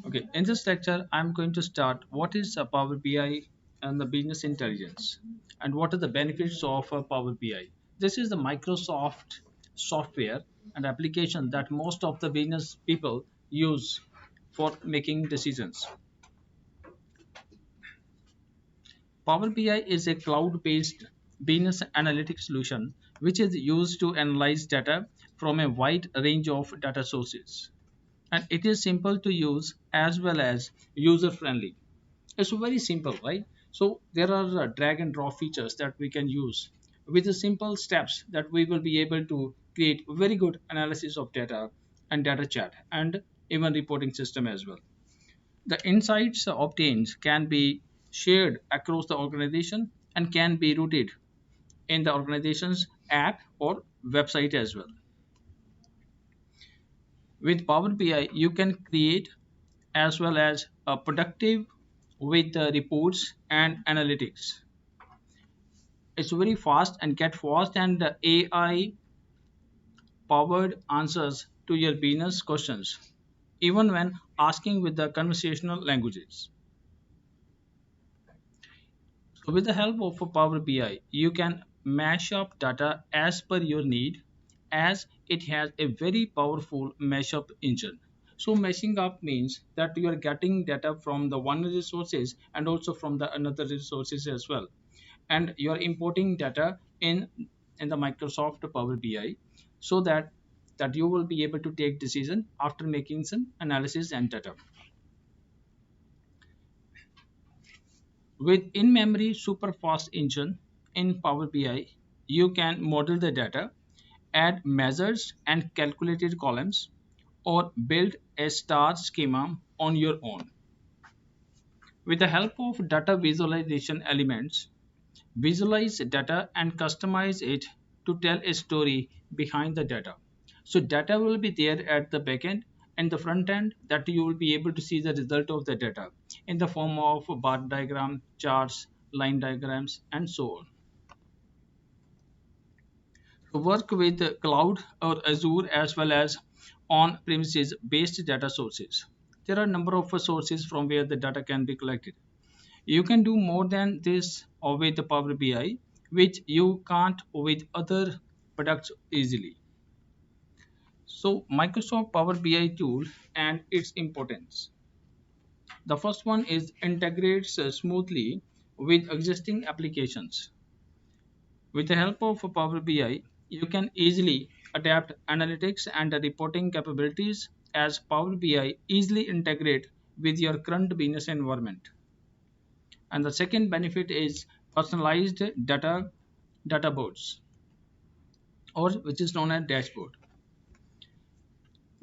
Okay, in this lecture, I'm going to start what is a Power BI and the business intelligence, and what are the benefits of a Power BI. This is the Microsoft software and application that most of the business people use for making decisions. Power BI is a cloud-based business analytics solution which is used to analyze data from a wide range of data sources. And it is simple to use as well as user friendly. It's very simple, right? So there are drag and drop features that we can use with the simple steps that we will be able to create very good analysis of data and data chat and even reporting system as well. The insights obtained can be shared across the organization and can be routed in the organization's app or website as well. With Power BI, you can create as well as productive with reports and analytics. It's very fast and get fast and AI powered answers to your business questions, even when asking with the conversational languages. So with the help of a Power BI, you can mash up data as per your need as it has a very powerful mashup engine. So mashing up means that you are getting data from the one resources and also from the another resources as well. And you are importing data in the Microsoft Power BI so that you will be able to take decision after making some analysis and data. With in-memory super-fast engine in Power BI, you can model the data, add measures and calculated columns, or build a star schema on your own. With the help of data visualization elements, visualize data and customize it to tell a story behind the data. So data will be there at the backend and the front end that you will be able to see the result of the data in the form of bar diagram, charts, line diagrams, and so on. So work with cloud or Azure as well as on premises based data sources. There are a number of sources from where the data can be collected. You can do more than this with the Power BI, which you can't with other products easily. So Microsoft Power BI tool and its importance. The first one is integrates smoothly with existing applications. With the help of Power BI, you can easily adapt analytics and reporting capabilities as Power BI easily integrate with your current business environment. And the second benefit is personalized data boards, or which is known as dashboard.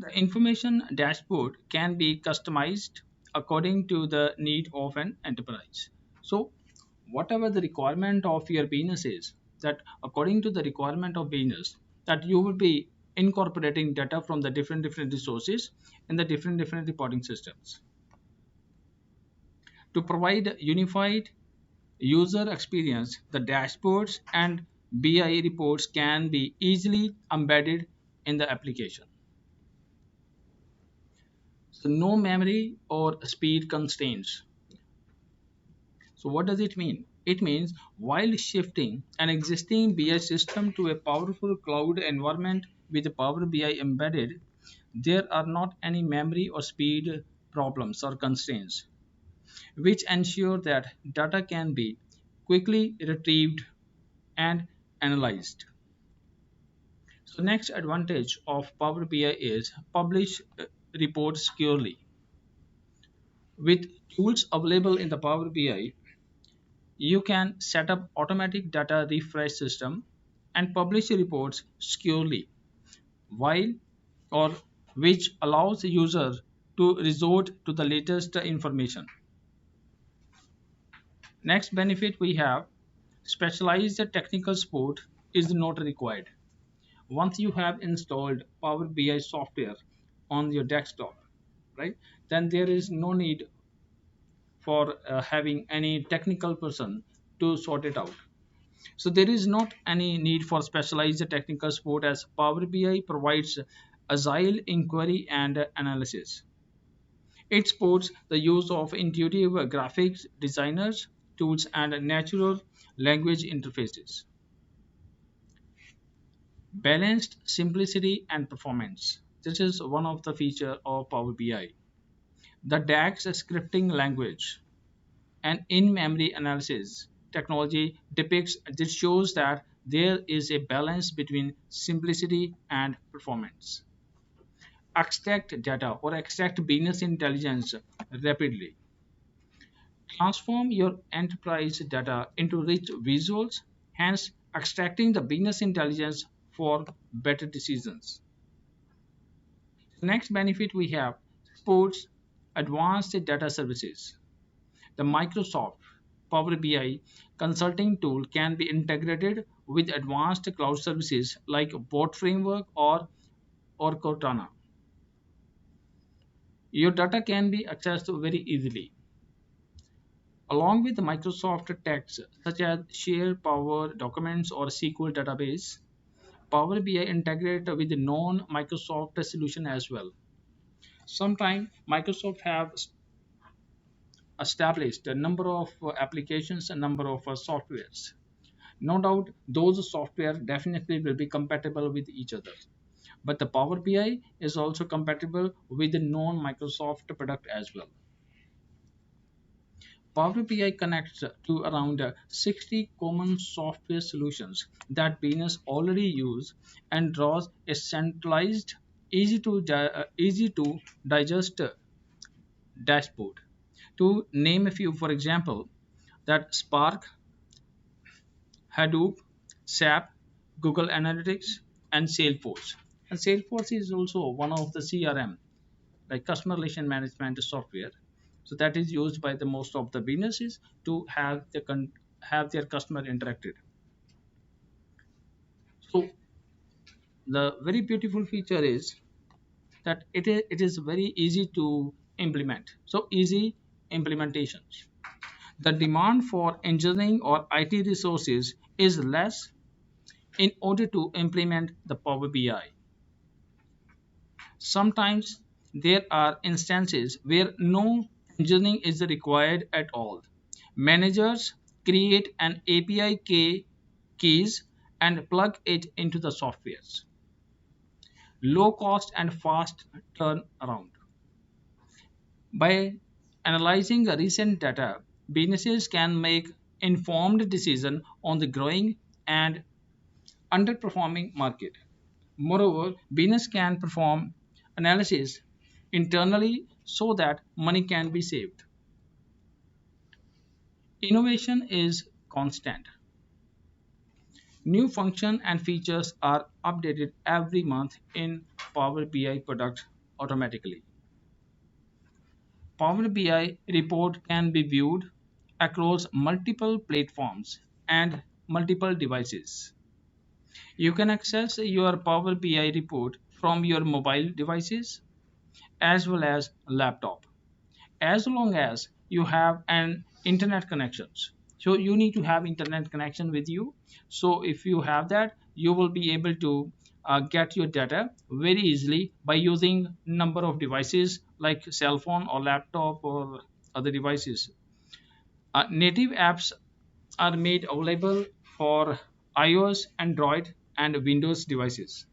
The information dashboard can be customized according to the need of an enterprise. So whatever the requirement of your business is, that according to the requirement of business, that you will be incorporating data from the different resources in the different reporting systems to provide unified user experience. The dashboards and BI reports can be easily embedded in the application. So no memory or speed constraints. So what does it mean? It means while shifting an existing BI system to a powerful cloud environment with Power BI embedded, there are not any memory or speed problems or constraints, which ensure that data can be quickly retrieved and analyzed. So next advantage of Power BI is publish reports securely. With tools available in the Power BI, you can set up automatic data refresh system and publish reports securely while or which allows the user to resort to the latest information. Next benefit we have specialized technical support is not required. Once you have installed Power BI software on your desktop, right, then there is no need for having any technical person to sort it out. So there is not any need for specialized technical support as Power BI provides agile inquiry and analysis. It supports the use of intuitive graphics designers tools and natural language interfaces. Balanced simplicity and performance. This is one of the features of Power BI. The DAX scripting language and in-memory analysis technology depicts this shows that there is a balance between simplicity and performance. Extract data or extract business intelligence rapidly. Transform your enterprise data into rich visuals, hence extracting the business intelligence for better decisions. The next benefit we have supports advanced data services. The Microsoft Power BI consulting tool can be integrated with advanced cloud services like Bot Framework or Cortana. Your data can be accessed very easily. Along with Microsoft texts such as Share Power Documents or SQL database, Power BI integrate with the non-Microsoft solution as well. Sometimes Microsoft have established a number of applications, a number of softwares. No doubt those software definitely will be compatible with each other. But the Power BI is also compatible with the non-Microsoft product as well. Power BI connects to around 60 common software solutions that business already use and draws a centralized, easy to digest dashboard. To name a few, for example, that Spark, Hadoop, SAP, Google Analytics, and Salesforce. And Salesforce is also one of the CRM, like customer relation management software. So that is used by the most of the businesses to have their customer interacted. So the very beautiful feature is that it is very easy to implement. So easy implementations. The demand for engineering or IT resources is less in order to implement the Power BI. Sometimes there are instances where no engineering is required at all. Managers create an API keys and plug it into the softwares. Low cost and fast turnaround. By analyzing the recent data, businesses can make informed decisions on the growing and underperforming market. Moreover, business can perform analysis internally so that money can be saved. Innovation is constant. New functions and features are updated every month in Power BI product automatically. Power BI report can be viewed across multiple platforms and multiple devices. You can access your Power BI report from your mobile devices as well as laptop as long as you have an internet connections. So you need to have internet connection with you. So if you have that, you will be able to get your data very easily by using number of devices like cell phone or laptop or other devices. Native apps are made available for iOS, Android, and Windows devices.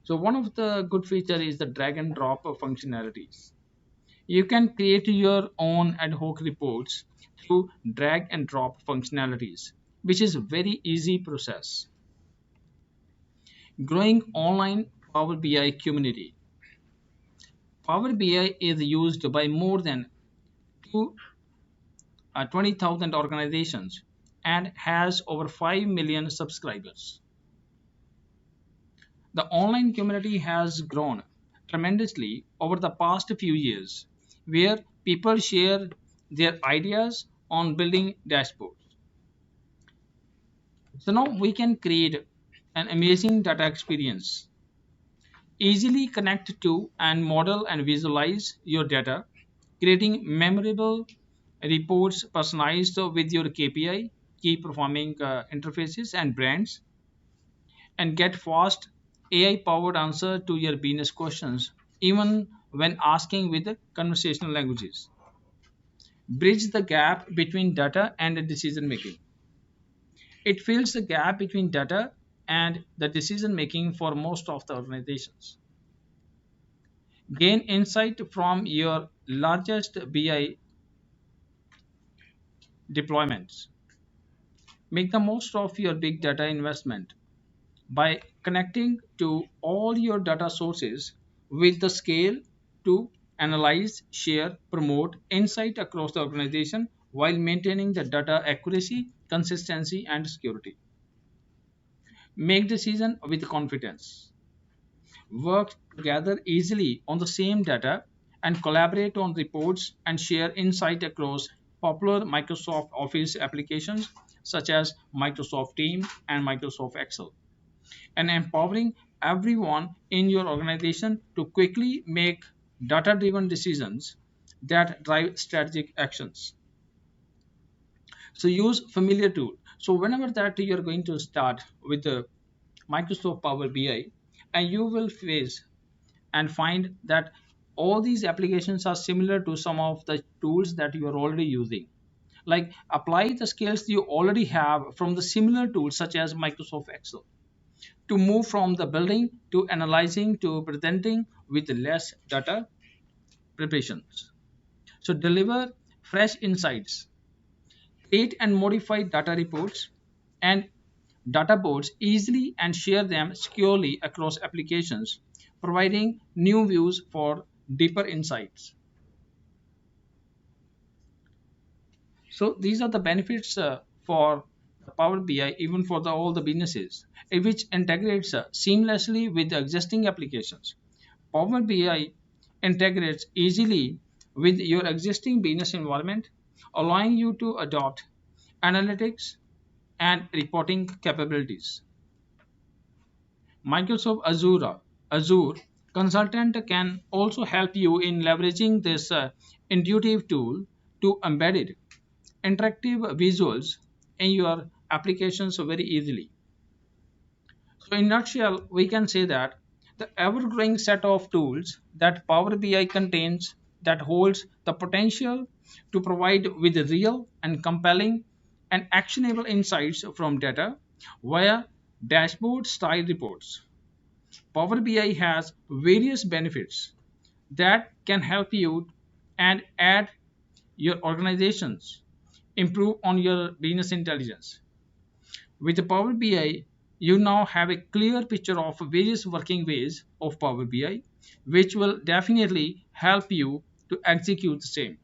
So one of the good feature is the drag and drop of functionalities. You can create your own ad hoc reports through drag and drop functionalities, which is a very easy process. Growing online Power BI community. Power BI is used by more than 20,000 organizations and has over 5 million subscribers. The online community has grown tremendously over the past few years, where people share their ideas on building dashboards. So now we can create an amazing data experience. Easily connect to and model and visualize your data, creating memorable reports personalized with your KPI, key performing interfaces and brands, and get fast AI powered answer to your business questions even when asking with conversational languages. Bridge the gap between data and decision making. It fills the gap between data and the decision making for most of the organizations. Gain insight from your largest BI deployments. Make the most of your big data investment by connecting to all your data sources with the scale to analyze, share, promote insight across the organization while maintaining the data accuracy, consistency, and security. Make decisions with confidence. Work together easily on the same data and collaborate on reports and share insight across popular Microsoft Office applications such as Microsoft Teams and Microsoft Excel, and empowering everyone in your organization to quickly make data driven decisions that drive strategic actions. So use familiar tool. So whenever that you are going to start with the Microsoft Power BI, and you will face and find that all these applications are similar to some of the tools that you are already using. Like apply the skills you already have from the similar tools such as Microsoft Excel to move from the building to analyzing to presenting with less data preparations. So deliver fresh insights, create and modify data reports and data boards easily and share them securely across applications, providing new views for deeper insights. So these are the benefits for the Power BI, even for all the businesses, which integrates seamlessly with the existing applications. Power BI integrates easily with your existing business environment, allowing you to adopt analytics and reporting capabilities. Microsoft Azure Consultant can also help you in leveraging this intuitive tool to embed it interactive visuals in your applications very easily. So in nutshell, we can say that the ever-growing set of tools that Power BI contains that holds the potential to provide with real and compelling and actionable insights from data via dashboard style reports. Power BI has various benefits that can help you and add your organizations improve on your business intelligence. With the Power BI, you now have a clear picture of various working ways of Power BI, which will definitely help you to execute the same.